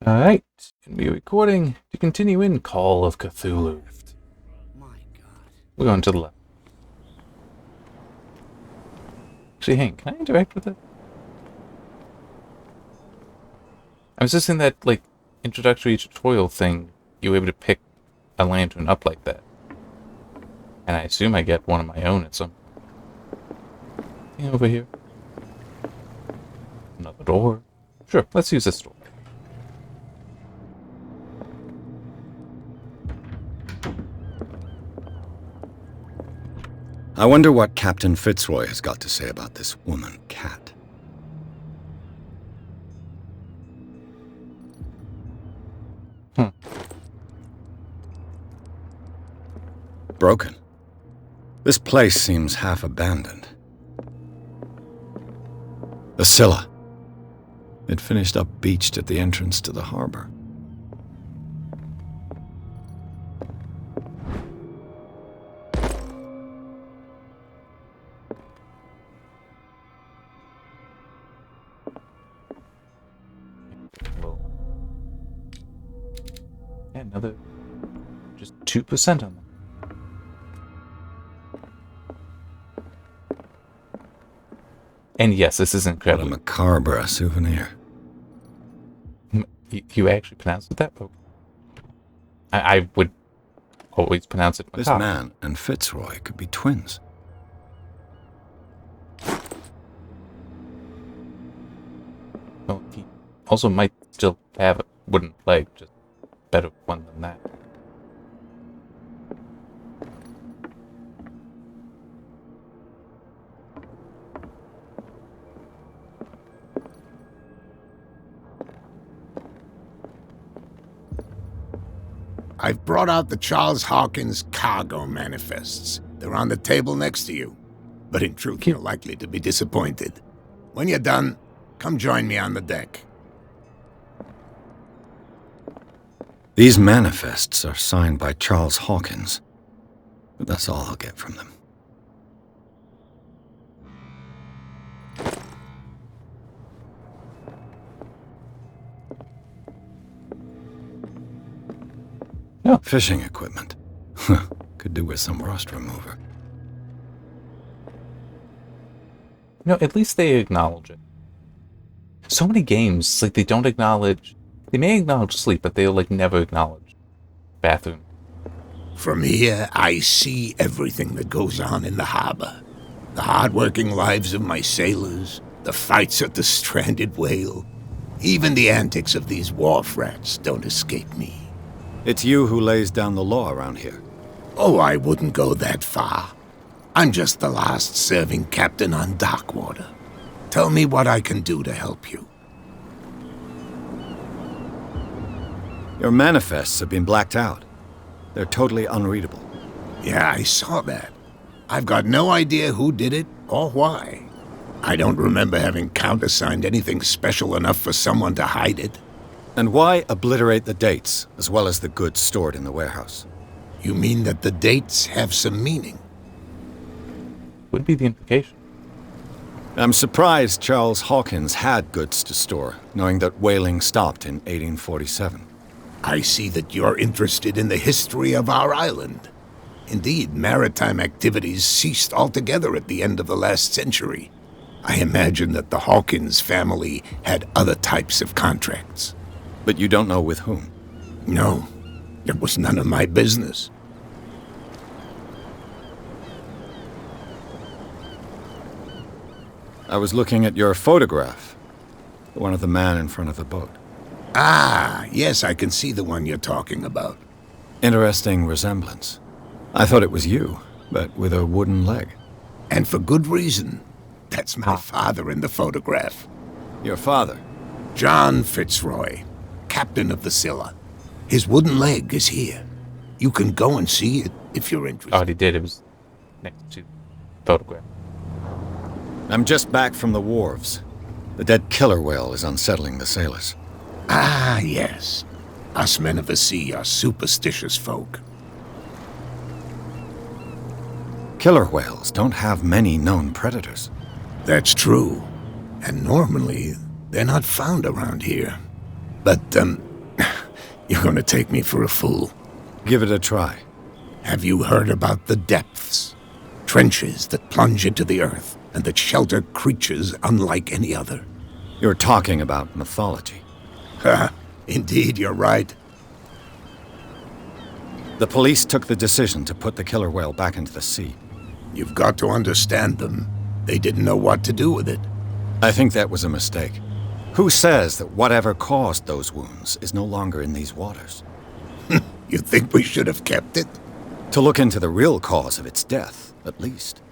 Alright, gonna be recording to continue in Call of Cthulhu. My God. We're going to the left. Actually, Hank, can I interact with it? I was just in that, introductory tutorial thing. You were able to pick a lantern up like that. And I assume I get one of my own at some... Over here. Another door. Sure, let's use this door. I wonder what Captain Fitzroy has got to say about this woman cat. Broken. This place seems half abandoned. The Scylla. It finished up beached at the entrance to the harbor. Yeah, another... just 2% on them. And yes, this is What a incredible. macabre souvenir. You actually pronounced it that way? I would always pronounce it This macabre. man and Fitzroy could be twins. Well, he also might still have a wooden leg, just better one than that. I've brought out the Charles Hawkins cargo manifests. They're on the table next to you. But in truth, you're likely to be disappointed. When you're done, come join me on the deck. These manifests are signed by Charles Hawkins, but that's all I'll get from them. Yeah. Fishing equipment. Could do with some rust remover. At least they acknowledge it. So many games, they don't acknowledge... They may acknowledge sleep, but they'll, never acknowledge bathroom. From here, I see everything that goes on in the harbor. The hard-working lives of my sailors, the fights at the stranded whale. Even the antics of these wharf rats don't escape me. It's you who lays down the law around here. Oh, I wouldn't go that far. I'm just the last serving captain on Darkwater. Tell me what I can do to help you. Your manifests have been blacked out. They're totally unreadable. Yeah, I saw that. I've got no idea who did it or why. I don't remember having countersigned anything special enough for someone to hide it. And why obliterate the dates, as well as the goods stored in the warehouse? You mean that the dates have some meaning? Would be the implication. I'm surprised Charles Hawkins had goods to store, knowing that whaling stopped in 1847. I see that you're interested in the history of our island. Indeed, maritime activities ceased altogether at the end of the last century. I imagine that the Hawkins family had other types of contracts. But you don't know with whom? No, it was none of my business. I was looking at your photograph. The one of the man in front of the boat. Ah, yes, I can see the one you're talking about. Interesting resemblance. I thought it was you, but with a wooden leg. And for good reason. That's my father in the photograph. Your father? John Fitzroy, captain of the Scylla. His wooden leg is here. You can go and see it if you're interested. Already did. It was next to photograph. I'm just back from the wharves. The dead killer whale is unsettling the sailors. Ah, yes. Us men of the sea are superstitious folk. Killer whales don't have many known predators. That's true. And normally, they're not found around here. But, you're gonna take me for a fool. Give it a try. Have you heard about the depths? Trenches that plunge into the earth and that shelter creatures unlike any other. You're talking about mythology. Ha! Indeed, you're right. The police took the decision to put the killer whale back into the sea. You've got to understand them. They didn't know what to do with it. I think that was a mistake. Who says that whatever caused those wounds is no longer in these waters? You think we should have kept it? To look into the real cause of its death, at least.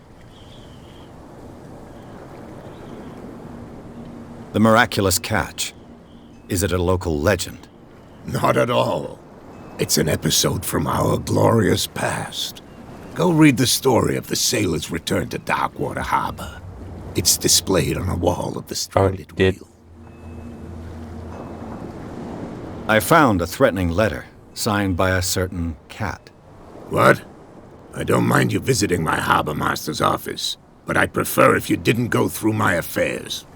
The miraculous catch. Is it a local legend? Not at all. It's an episode from our glorious past. Go read the story of the sailor's return to Darkwater Harbor. It's displayed on a wall of the stranded wheel. I found a threatening letter, signed by a certain cat. What? I don't mind you visiting my harbor master's office, but I'd prefer if you didn't go through my affairs.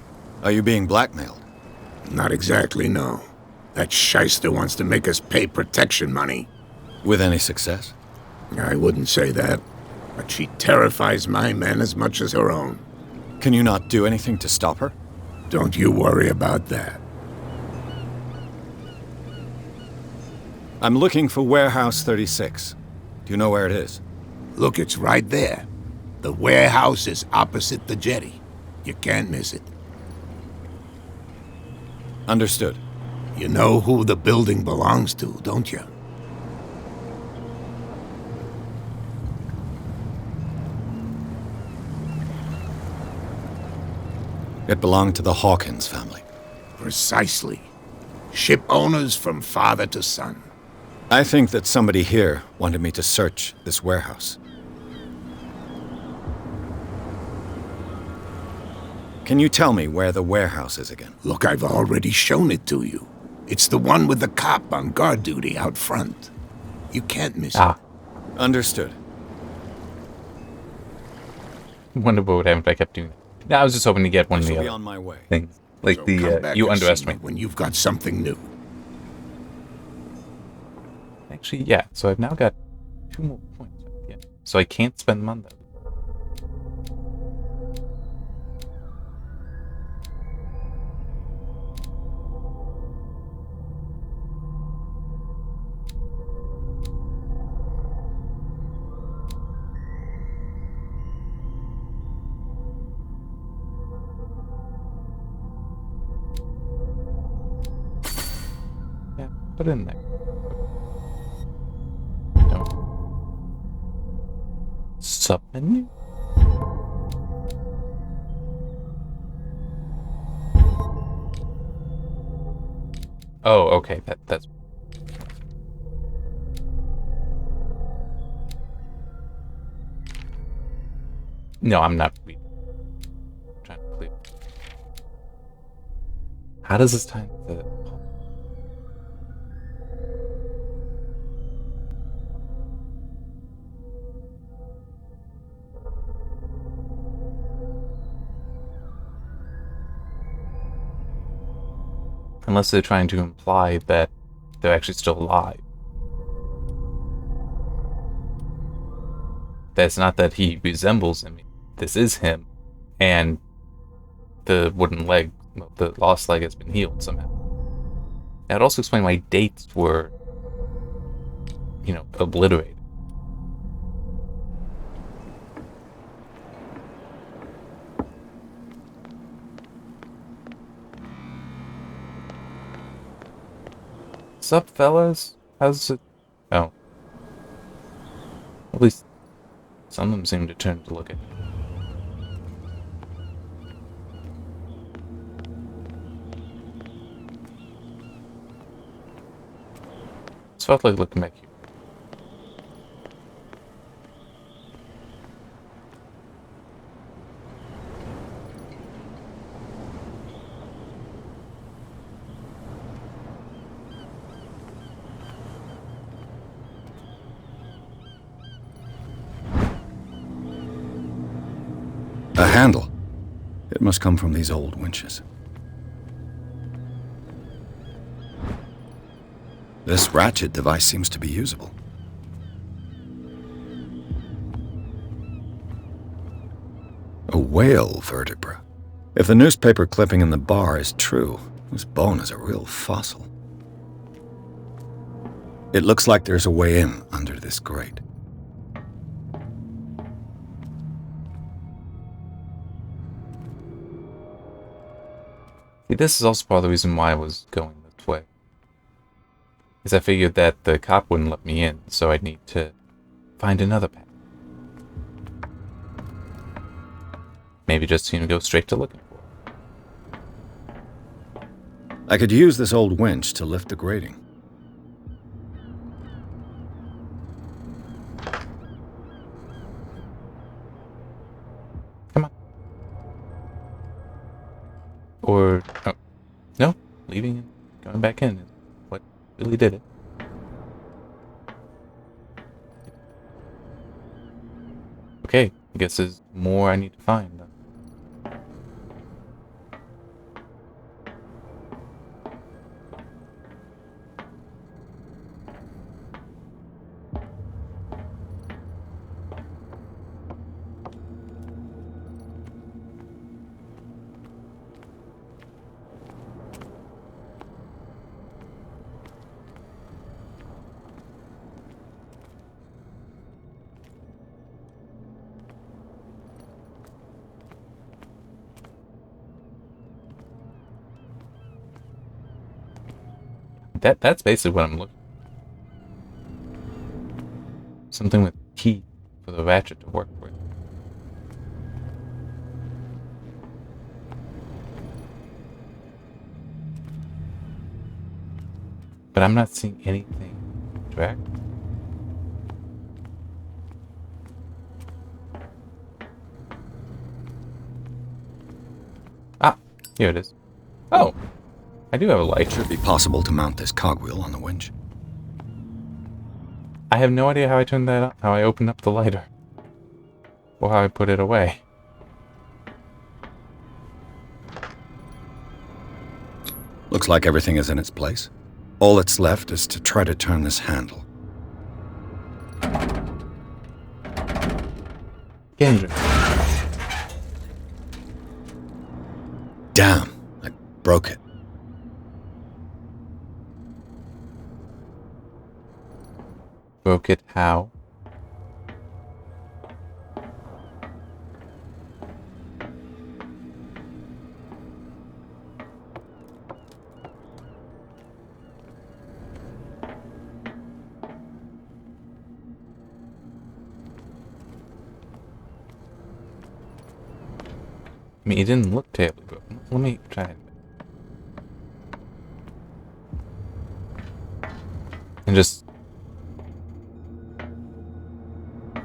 Are you being blackmailed? Not exactly, no. That shyster wants to make us pay protection money. With any success? I wouldn't say that, but she terrifies my men as much as her own. Can you not do anything to stop her? Don't you worry about that. I'm looking for Warehouse 36. Do you know where it is? Look, it's right there. The warehouse is opposite the jetty. You can't miss it. Understood. You know who the building belongs to, don't you? It belonged to the Hawkins family. Precisely. Ship owners from father to son. I think that somebody here wanted me to search this warehouse. Can you tell me where the warehouse is again? Look, I've already shown it to you. It's the one with the cop on guard duty out front. You can't miss it. Understood. Wonder what would happen if I kept doing that. No, I was just hoping to get one I of shall the be other on my way. things. Like So come back you and see underestimate. me when you've got something new. Actually, yeah. So I've now got 2 more points. Yeah. So I can't spend them on that. Yeah, put it in there. No. Submenu? Oh, okay. That's. No, I'm not reading. I'm trying to clear. How does this tie into? Unless they're trying to imply that they're actually still alive. That's not that he resembles him. This is him, and the wooden leg, the lost leg, has been healed somehow. That also explains why dates were, obliterated. Sup, fellas? How's it? Oh. At least some of them seem to turn to look at me. This felt like looking back here. A handle. It must come from these old winches. This ratchet device seems to be usable. A whale vertebra. If the newspaper clipping in the bar is true, this bone is a real fossil. It looks like there's a way in under this grate. See, this is also part of the reason why I was going this way. Is I figured that the cop wouldn't let me in, so I'd need to find another path. Maybe just go straight to looking for it. I could use this old winch to lift the grating. Come on. Or, oh, no, leaving and going back in is what really did it. Okay, I guess there's more I need to find. That's basically what I'm looking for. Something with key for the ratchet to work with. But I'm not seeing anything track. Ah, here it is. Oh, I do have a light. Should be possible to mount this cogwheel on the winch. I have no idea how I turned that up, how I opened up the lighter. Or how I put it away. Looks like everything is in its place. All that's left is to try to turn this handle. Kendra. Damn, I broke it. Broke it how? I mean, it didn't look terribly broken. Let me try it. And just...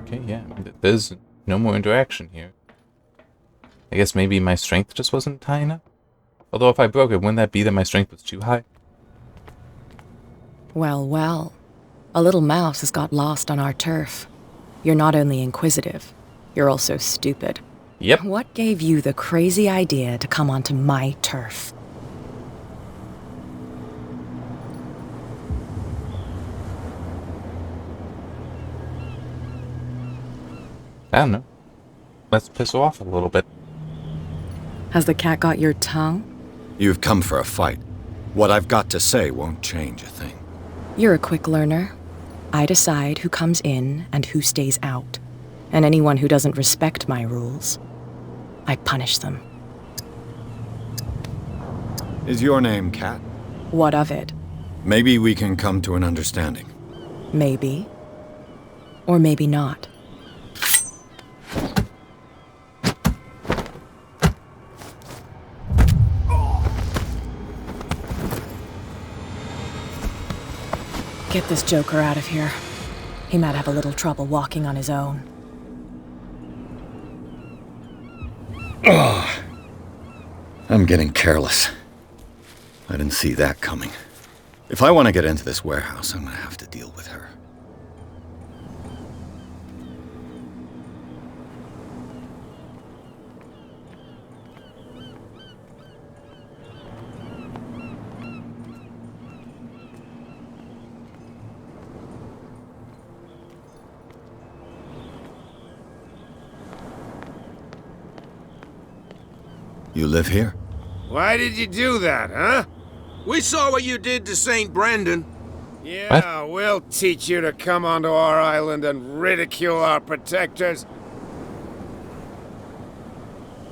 Okay, yeah. There's no more interaction here. I guess maybe my strength just wasn't high enough? Although if I broke it, wouldn't that be that my strength was too high? Well, well. A little mouse has got lost on our turf. You're not only inquisitive, you're also stupid. Yep. What gave you the crazy idea to come onto my turf? I don't know. Let's piss off a little bit. Has the cat got your tongue? You've come for a fight. What I've got to say won't change a thing. You're a quick learner. I decide who comes in and who stays out. And anyone who doesn't respect my rules, I punish them. Is your name Cat? What of it? Maybe we can come to an understanding. Maybe. Or maybe not. Get this joker out of here. He might have a little trouble walking on his own. I'm getting careless. I didn't see that coming. If I want to get into this warehouse, I'm going to have to deal with her. You live here? Why did you do that, huh? We saw what you did to St. Brendan. Yeah, we'll teach you to come onto our island and ridicule our protectors.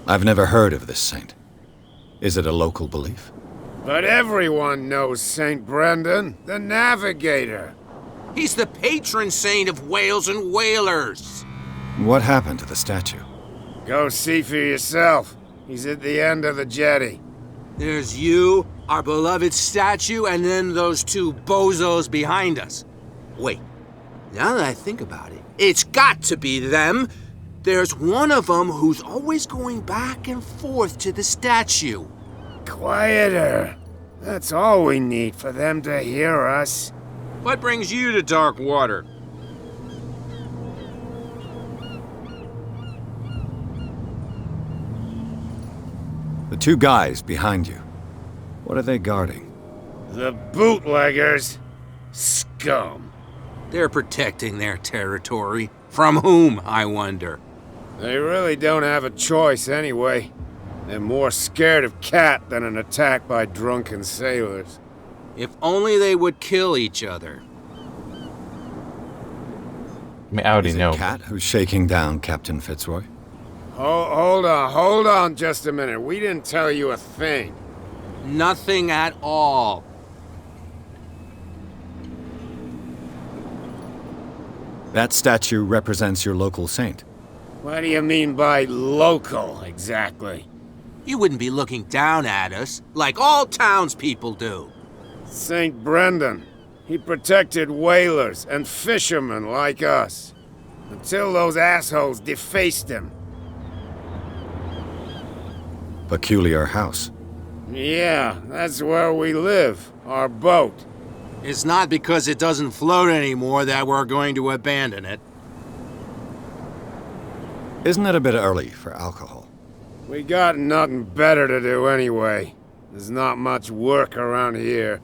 I've never heard of this saint. Is it a local belief? But everyone knows St. Brendan, the Navigator. He's the patron saint of whales and whalers. What happened to the statue? Go see for yourself. He's at the end of the jetty. There's you, our beloved statue, and then those two bozos behind us. Wait, now that I think about it, it's got to be them. There's one of them who's always going back and forth to the statue. Quieter. That's all we need for them to hear us. What brings you to dark water? The two guys behind you. What are they guarding? The bootleggers. Scum. They're protecting their territory. From whom, I wonder? They really don't have a choice anyway. They're more scared of Cat than an attack by drunken sailors. If only they would kill each other. I mean, I already Is know. it Cat who's shaking down Captain Fitzroy? Hold on just a minute. We didn't tell you a thing. Nothing at all. That statue represents your local saint. What do you mean by local, exactly? You wouldn't be looking down at us, like all townspeople do. St. Brendan. He protected whalers and fishermen like us. Until those assholes defaced him. Peculiar house. Yeah, that's where we live. Our boat. It's not because it doesn't float anymore that we're going to abandon it. Isn't it a bit early for alcohol? We got nothing better to do anyway. There's not much work around here.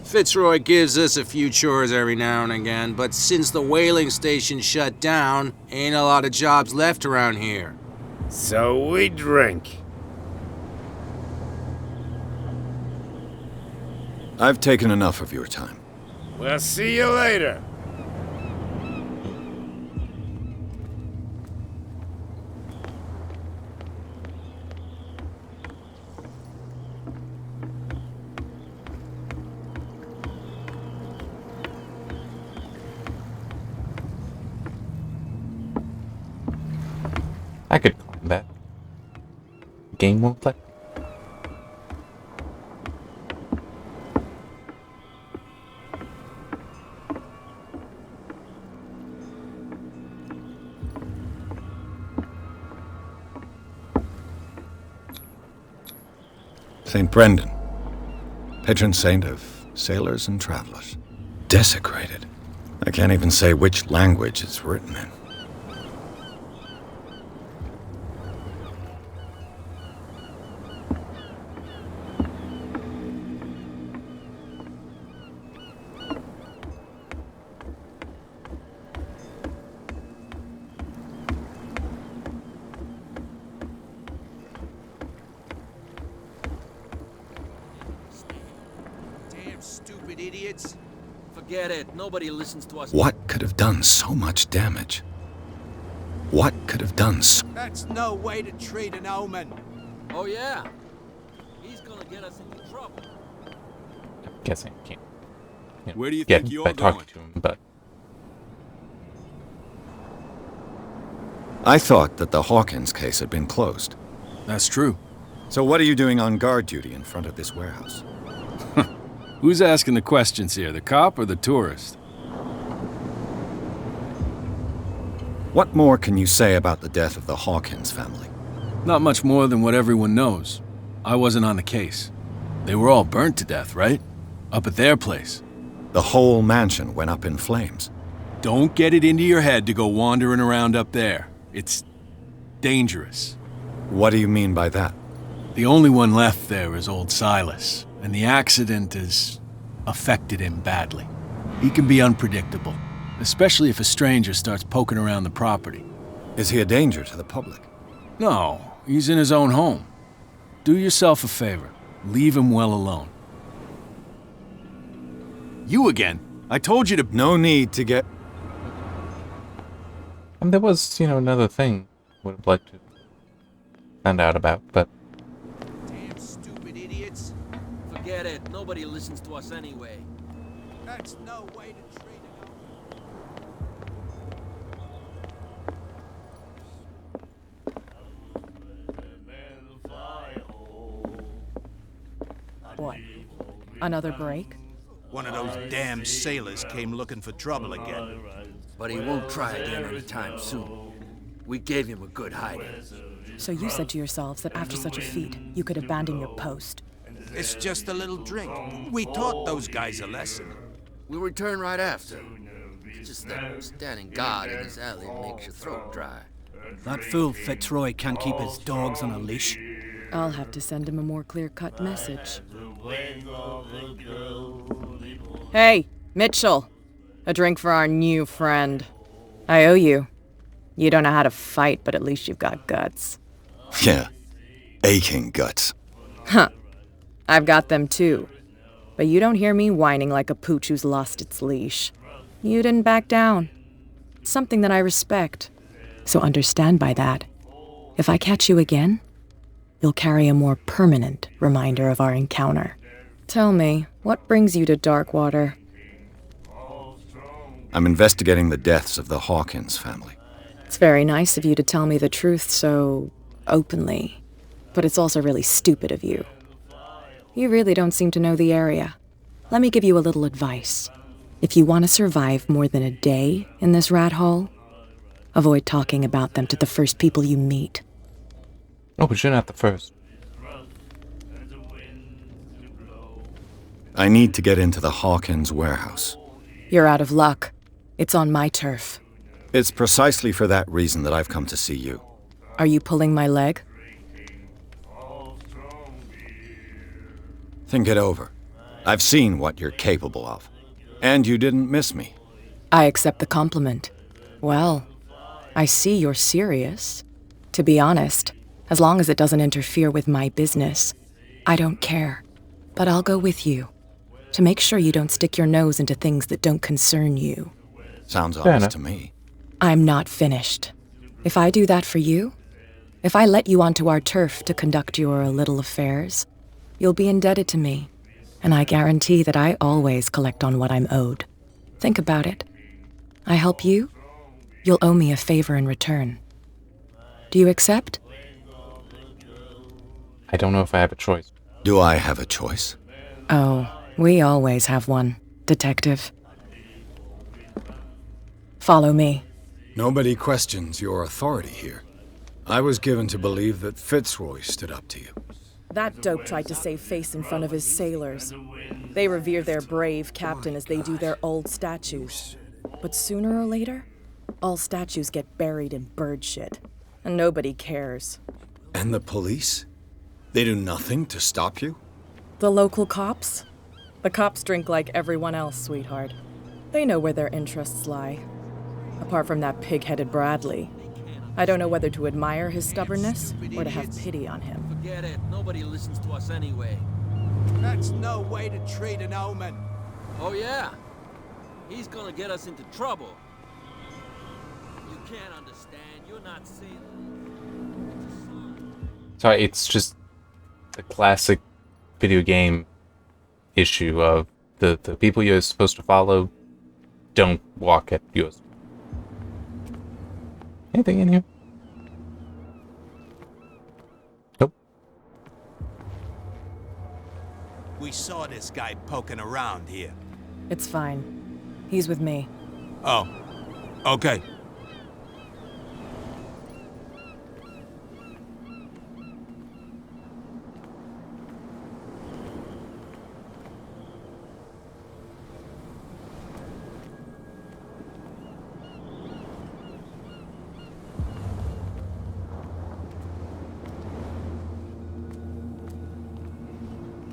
Fitzroy gives us a few chores every now and again, but since the whaling station shut down, ain't a lot of jobs left around here. So we drink. I've taken enough of your time. We'll see you later. I could climb that. Game won't play. St. Brendan, patron saint of sailors and travelers. Desecrated. I can't even say which language it's written in. Damn stupid idiots. Forget it. Nobody listens to us. What could have done so much damage? What could have done so... That's no way to treat an omen. Oh, yeah? He's gonna get us into trouble. I'm guessing I can't. Where do you get think you're by talking going? to him, but I thought that the Hawkins case had been closed. That's true. So what are you doing on guard duty in front of this warehouse? Who's asking the questions here, the cop or the tourist? What more can you say about the death of the Hawkins family? Not much more than what everyone knows. I wasn't on the case. They were all burnt to death, right? Up at their place. The whole mansion went up in flames. Don't get it into your head to go wandering around up there. It's dangerous. What do you mean by that? The only one left there is old Silas, and the accident has affected him badly. He can be unpredictable, especially if a stranger starts poking around the property. Is he a danger to the public? No, he's in his own home. Do yourself a favor. Leave him well alone. You again. I told you to... No need to get... And there was, another thing I would have liked to find out about, but Damn stupid idiots. Forget it. Nobody listens to us anyway. That's no way to treat it. What? Another break? One of those damn sailors came looking for trouble again. But he won't try again anytime soon. We gave him a good hiding. So you said to yourselves that after such a feat, you could abandon your post. It's just a little drink. We taught those guys a lesson. We'll return right after. Just that standing guard in this alley makes your throat dry. That fool Fitzroy can't keep his dogs on a leash. I'll have to send him a more clear-cut message. Hey, Mitchell. A drink for our new friend. I owe you. You don't know how to fight, but at least you've got guts. Yeah. Aching guts. Huh. I've got them too. But you don't hear me whining like a pooch who's lost its leash. You didn't back down. It's something that I respect. So understand by that. If I catch you again, you'll carry a more permanent reminder of our encounter. Tell me, what brings you to Darkwater? I'm investigating the deaths of the Hawkins family. It's very nice of you to tell me the truth so openly. But it's also really stupid of you. You really don't seem to know the area. Let me give you a little advice. If you want to survive more than a day in this rat hole, avoid talking about them to the first people you meet. oh, but you're not the first. I need to get into the Hawkins warehouse. You're out of luck. It's on my turf. It's precisely for that reason that I've come to see you. Are you pulling my leg? Think it over. I've seen what you're capable of. And you didn't miss me. I accept the compliment. Well, I see you're serious. To be honest, as long as it doesn't interfere with my business, I don't care. But I'll go with you, to make sure you don't stick your nose into things that don't concern you. Sounds Fair honest enough. to me. I'm not finished. If I do that for you, if I let you onto our turf to conduct your little affairs, you'll be indebted to me, and I guarantee that I always collect on what I'm owed. Think about it. I help you, you'll owe me a favor in return. Do you accept? I don't know if I have a choice. Do I have a choice? Oh, we always have one, Detective. Follow me. Nobody questions your authority here. I was given to believe that Fitzroy stood up to you. That dope tried to save face in front of his sailors. They revere their brave captain as they do their old statues. But sooner or later, all statues get buried in bird shit. And nobody cares. And the police? They do nothing to stop you? The local cops? The cops drink like everyone else, sweetheart. They know where their interests lie. Apart from that pig-headed Bradley. I don't know whether to admire his stubbornness or to have pity on him. Forget it. Nobody listens to us anyway. That's no way to treat an omen. Oh, yeah? He's gonna get us into trouble. You can't understand. You're not sailing. Sorry, it's just the classic video game issue of the people you're supposed to follow don't walk at yours. Anything in here? Nope. We saw this guy poking around here. It's fine. He's with me. Oh, okay.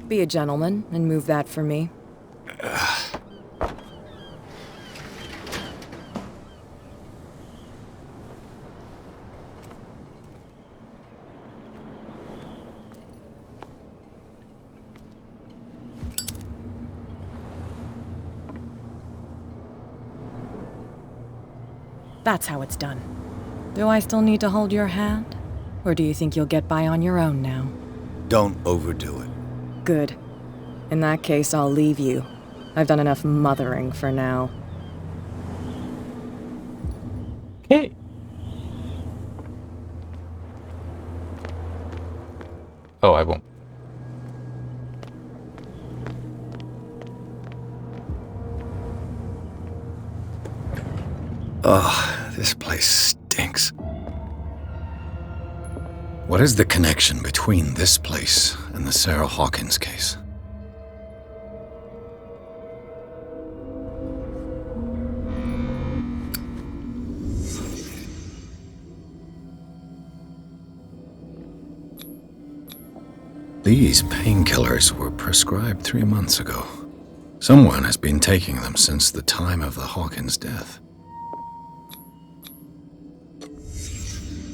Be a gentleman and move that for me. That's how it's done. Do I still need to hold your hand? Or do you think you'll get by on your own now? Don't overdo it. Good. In that case, I'll leave you. I've done enough mothering for now. Okay. Oh, I won't. Ugh, this place stinks. What is the connection between this place and the Sarah Hawkins case? These painkillers were prescribed 3 months ago. Someone has been taking them since the time of the Hawkins death.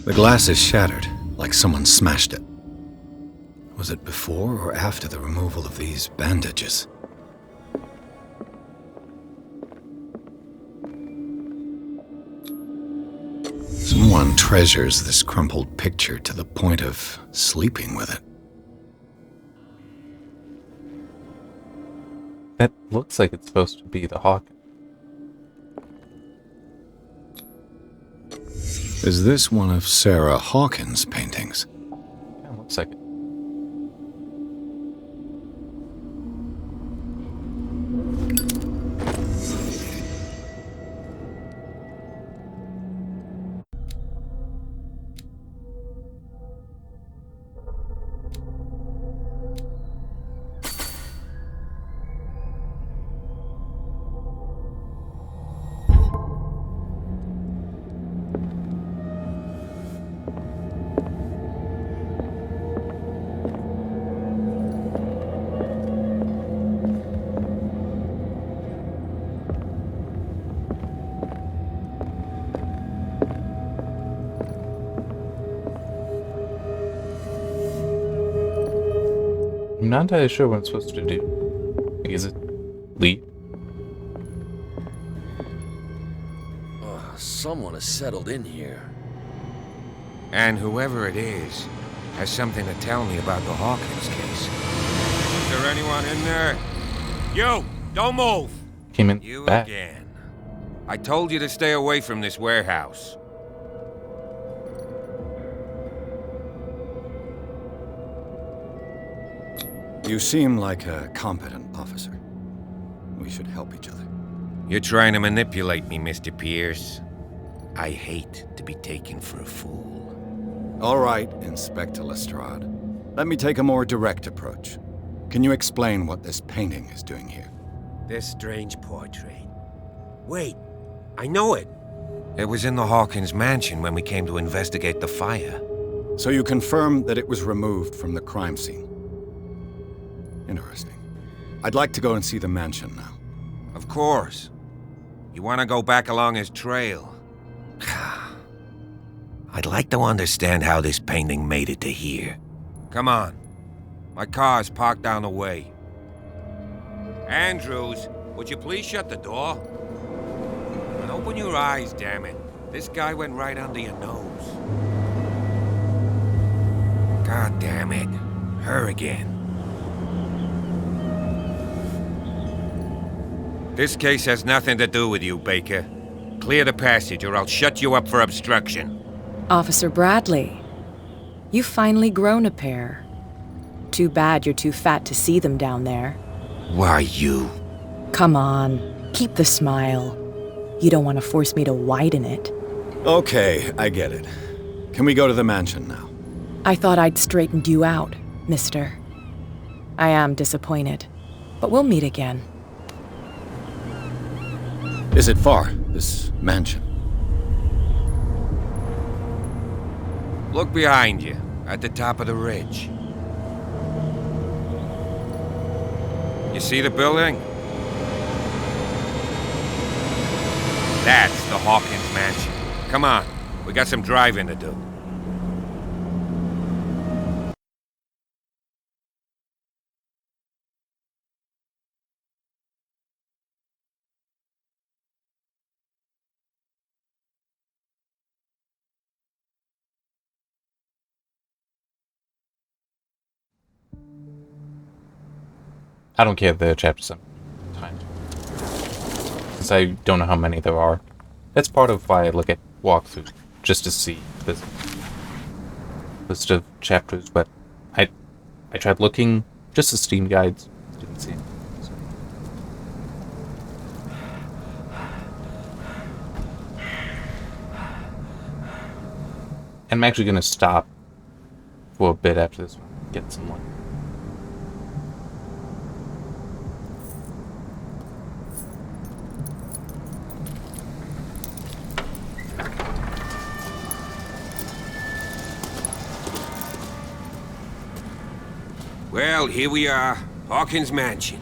The glass is shattered, like someone smashed it. Was it before or after the removal of these bandages? Someone treasures this crumpled picture to the point of sleeping with it. That looks like it's supposed to be the Hawk. Is this one of Sarah Hawkins' paintings? Yeah, looks like it. I'm not entirely sure what I'm supposed to do. Like, is it leave? Someone has settled in here. And whoever it is has something to tell me about the Hawkins case. Is there anyone in there? You! Don't move! Came in You back. again. I told you to stay away from this warehouse. You seem like a competent officer. We should help each other. You're trying to manipulate me, Mr. Pierce. I hate to be taken for a fool. All right, Inspector Lestrade. Let me take a more direct approach. Can you explain what this painting is doing here? This strange portrait. Wait, I know it. It was in the Hawkins mansion when we came to investigate the fire. So you confirm that it was removed from the crime scene? Interesting. I'd like to go and see the mansion now. Of course. You want to go back along his trail? I'd like to understand how this painting made it to here. Come on. My car's parked down the way. Andrews, would you please shut the door? And open your eyes, damn it. This guy went right under your nose. God damn it. Her again. This case has nothing to do with you, Baker. Clear the passage or I'll shut you up for obstruction. Officer Bradley, you've finally grown a pair. Too bad you're too fat to see them down there. Why you? Come on, keep the smile. You don't want to force me to widen it. Okay, I get it. Can we go to the mansion now? I thought I'd straightened you out, mister. I am disappointed, but we'll meet again. Is it far, this mansion? Look behind you, at the top of the ridge. You see the building? That's the Hawkins mansion. Come on, we got some driving to do. I don't care the chapters I'm time. Since I don't know how many there are. That's part of why I look at walkthroughs, just to see this list of chapters, but I tried looking just as Steam guides, didn't see anything. So. And I'm actually going to stop for a bit after this one, get some lunch. Well, here we are. Hawkins Mansion.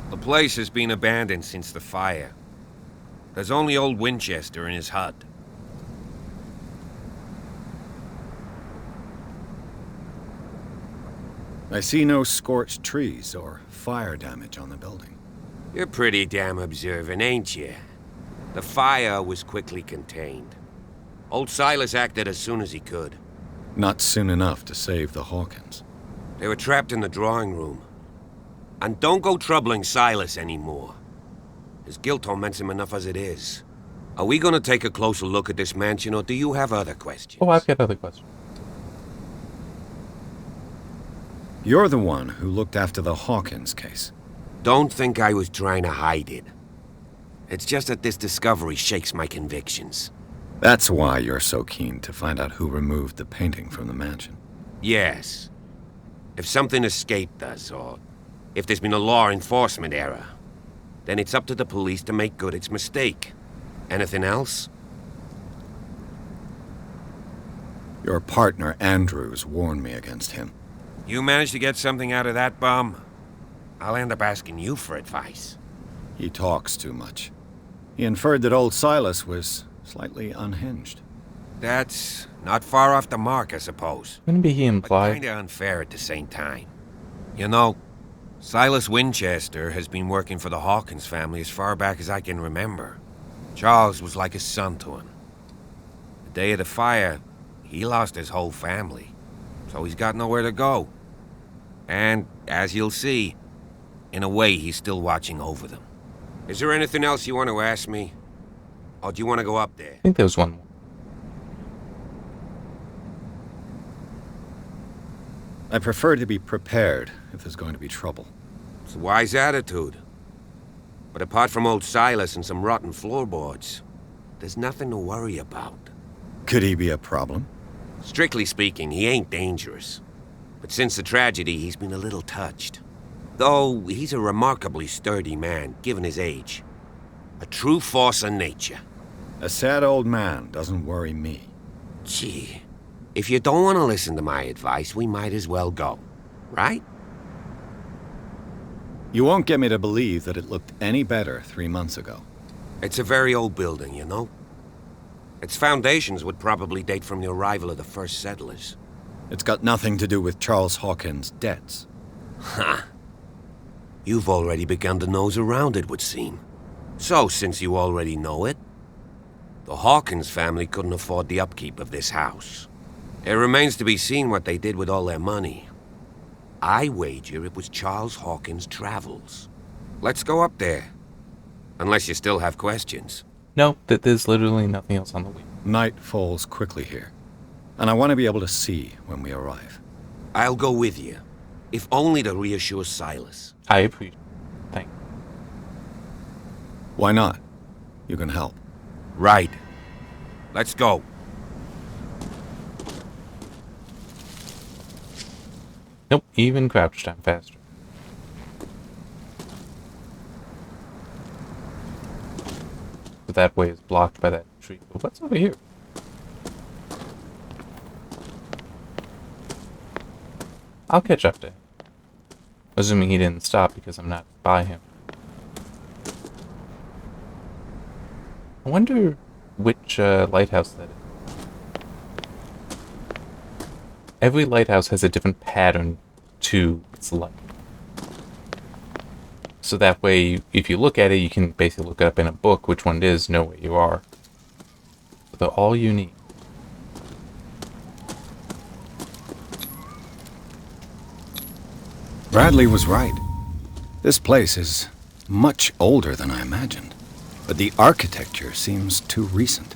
The place has been abandoned since the fire. There's only old Winchester in his hut. I see no scorched trees or fire damage on the building. You're pretty damn observant, ain't you? The fire was quickly contained. Old Silas acted as soon as he could. Not soon enough to save the Hawkins. They were trapped in the drawing room. And don't go troubling Silas anymore. His guilt torments him enough as it is. Are we gonna take a closer look at this mansion, or do you have other questions? Oh, I've got other questions. You're the one who looked after the Hawkins case. Don't think I was trying to hide it. It's just that this discovery shakes my convictions. That's why you're so keen to find out who removed the painting from the mansion. Yes. If something escaped us, or if there's been a law enforcement error, then it's up to the police to make good its mistake. Anything else? Your partner, Andrews, warned me against him. You managed to get something out of that bum? I'll end up asking you for advice. He talks too much. He inferred that old Silas was slightly unhinged. That's not far off the mark, I suppose. Wouldn't be he implied? But kinda unfair at the same time. You know, Silas Winchester has been working for the Hawkins family as far back as I can remember. Charles was like a son to him. The day of the fire, he lost his whole family, so he's got nowhere to go. And, as you'll see, in a way, he's still watching over them. Is there anything else you want to ask me? Or do you want to go up there? I think there was one more. I prefer to be prepared if there's going to be trouble. It's a wise attitude. But apart from old Silas and some rotten floorboards, there's nothing to worry about. Could he be a problem? Strictly speaking, he ain't dangerous. But since the tragedy, he's been a little touched. Though he's a remarkably sturdy man, given his age. A true force of nature. A sad old man doesn't worry me. Gee, if you don't want to listen to my advice, we might as well go. Right? You won't get me to believe that it looked any better 3 months ago. It's a very old building, you know? Its foundations would probably date from the arrival of the first settlers. It's got nothing to do with Charles Hawkins' debts. Ha! You've already begun to nose around, it would seem. So, since you already know it, the Hawkins family couldn't afford the upkeep of this house. It remains to be seen what they did with all their money. I wager it was Charles Hawkins' travels. Let's go up there. Unless you still have questions. No, there's literally nothing else on the wheel. Night falls quickly here, and I want to be able to see when we arrive. I'll go with you, if only to reassure Silas. I appreciate it. Thank you. Why not? You can help. Right. Let's go. Nope, even crouched I'm faster. But that way is blocked by that tree. But what's over here? I'll catch up to him. Assuming he didn't stop because I'm not by him. I wonder which lighthouse that is. Every lighthouse has a different pattern to its light. So that way, if you look at it, you can basically look it up in a book which one it is, know where you are. They're all unique. Bradley was right. This place is much older than I imagined, but the architecture seems too recent.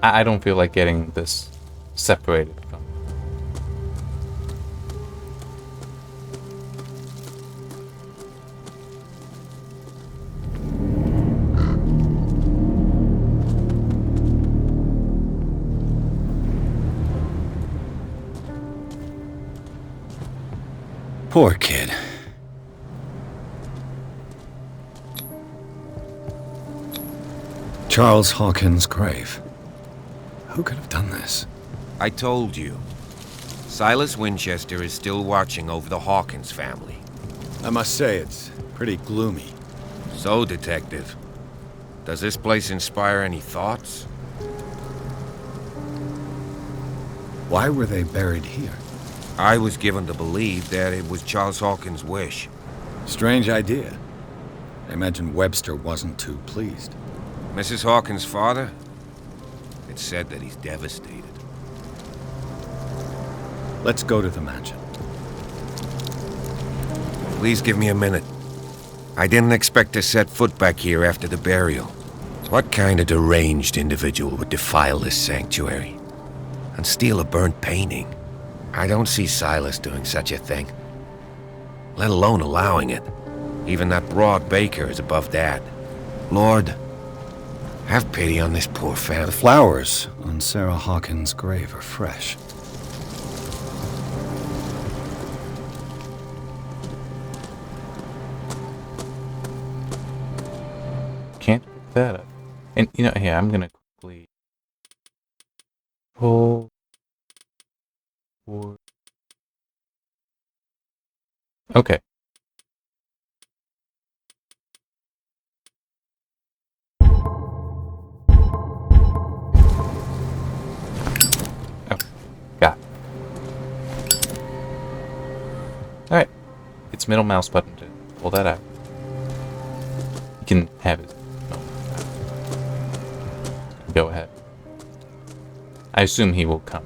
I don't feel like getting this separated from. Poor kid. Charles Hawkins' grave. Who could have done this? I told you. Silas Winchester is still watching over the Hawkins family. I must say, it's pretty gloomy. So, Detective, does this place inspire any thoughts? Why were they buried here? I was given to believe that it was Charles Hawkins' wish. Strange idea. I imagine Webster wasn't too pleased. Mrs. Hawkins' father? It's said that he's devastated. Let's go to the mansion. Please give me a minute. I didn't expect to set foot back here after the burial. What kind of deranged individual would defile this sanctuary and steal a burnt painting? I don't see Silas doing such a thing, let alone allowing it. Even that broad baker is above that. Lord, have pity on this poor family. The flowers on Sarah Hawkins' grave are fresh. Can't pick that up. And, you know, here, I'm gonna quickly pull forward. Okay. Oh, got it. Alright. It's middle mouse button to pull that out. You can have it. Go ahead. I assume he will come.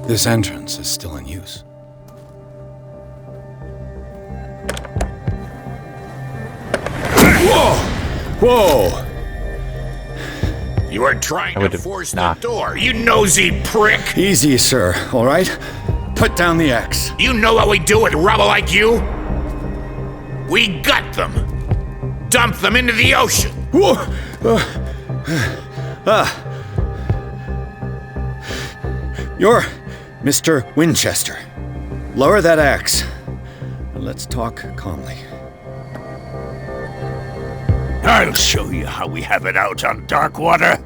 This entrance is still in use. Whoa! Whoa! You are trying to force the door, you nosy prick! Easy, sir, all right? Put down the axe. You know what we do with rubble like you? We gut them. Dump them into the ocean. Whoa! You're Mr. Winchester. Lower that axe. And let's talk calmly. I'll show you how we have it out on Darkwater.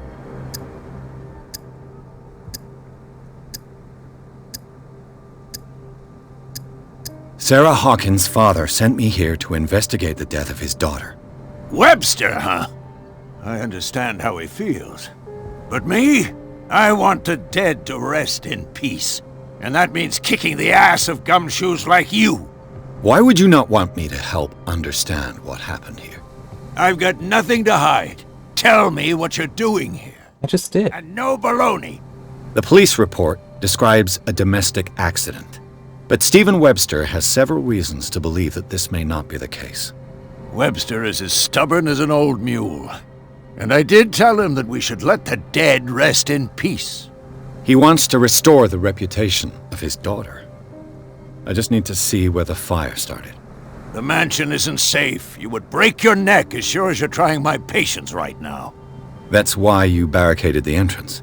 Sarah Hawkins' father sent me here to investigate the death of his daughter. Webster, huh? I understand how he feels. But me? I want the dead to rest in peace. And that means kicking the ass of gumshoes like you. Why would you not want me to help understand what happened here? I've got nothing to hide. Tell me what you're doing here. I just did. And no baloney. The police report describes a domestic accident. But Stephen Webster has several reasons to believe that this may not be the case. Webster is as stubborn as an old mule. And I did tell him that we should let the dead rest in peace. He wants to restore the reputation of his daughter. I just need to see where the fire started. The mansion isn't safe. You would break your neck as sure as you're trying my patience right now. That's why you barricaded the entrance.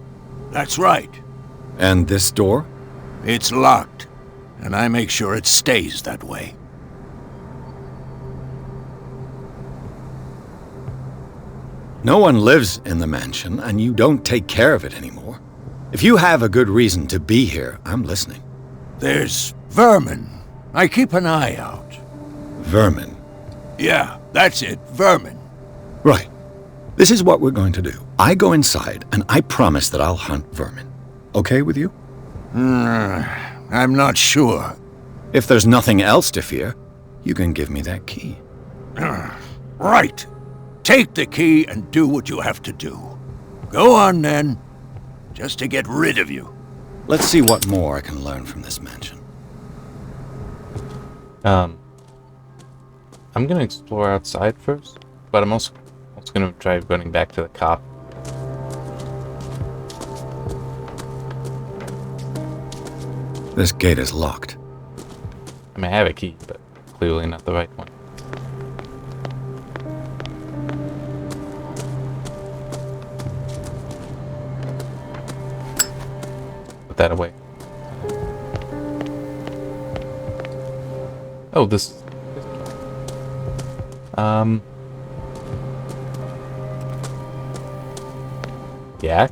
That's right. And this door? It's locked, and I make sure it stays that way. No one lives in the mansion, and you don't take care of it anymore. If you have a good reason to be here, I'm listening. There's vermin. I keep an eye out. Vermin? Yeah, that's it, vermin. Right. This is what we're going to do. I go inside, and I promise that I'll hunt vermin. Okay with you? I'm not sure. If there's nothing else to fear, you can give me that key. Right. Take the key and do what you have to do. Go on, then. Just to get rid of you. Let's see what more I can learn from this mansion. I'm gonna explore outside first, but I'm also gonna try running back to the cop. This gate is locked. I mean, I have a key, but clearly not the right one. Put that away. Oh, this. Yeah.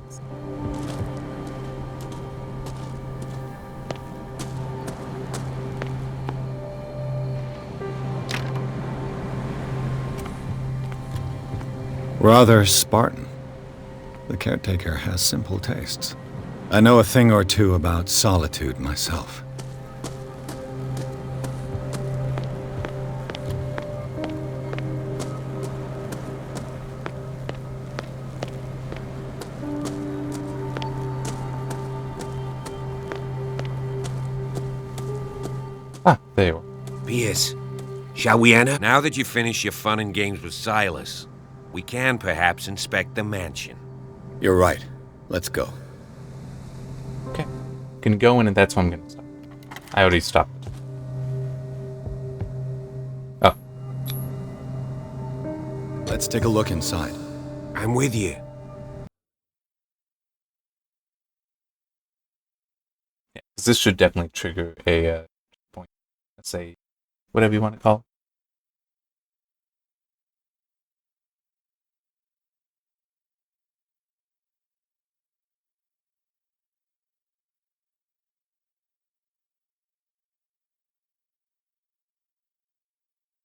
Rather Spartan. The caretaker has simple tastes. I know a thing or two about solitude myself. Ah, there you are. Pierce, shall we enter? Now that you've finished your fun and games with Silas, we can perhaps inspect the mansion. You're right. Let's go. Okay. Can go in, and that's where I'm gonna stop. I already stopped. Oh. Let's take a look inside. I'm with you. Yeah, 'cause this should definitely trigger a point. Let's say, whatever you want to call it.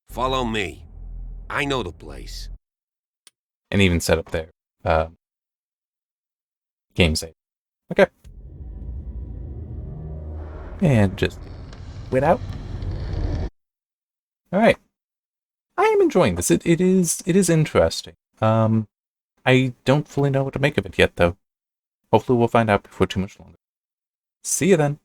Follow me. I know the place. And even set up their game save. Okay. And just wait out. Alright. I am enjoying this. It is interesting. I don't fully know what to make of it yet, though. Hopefully we'll find out before too much longer. See you then.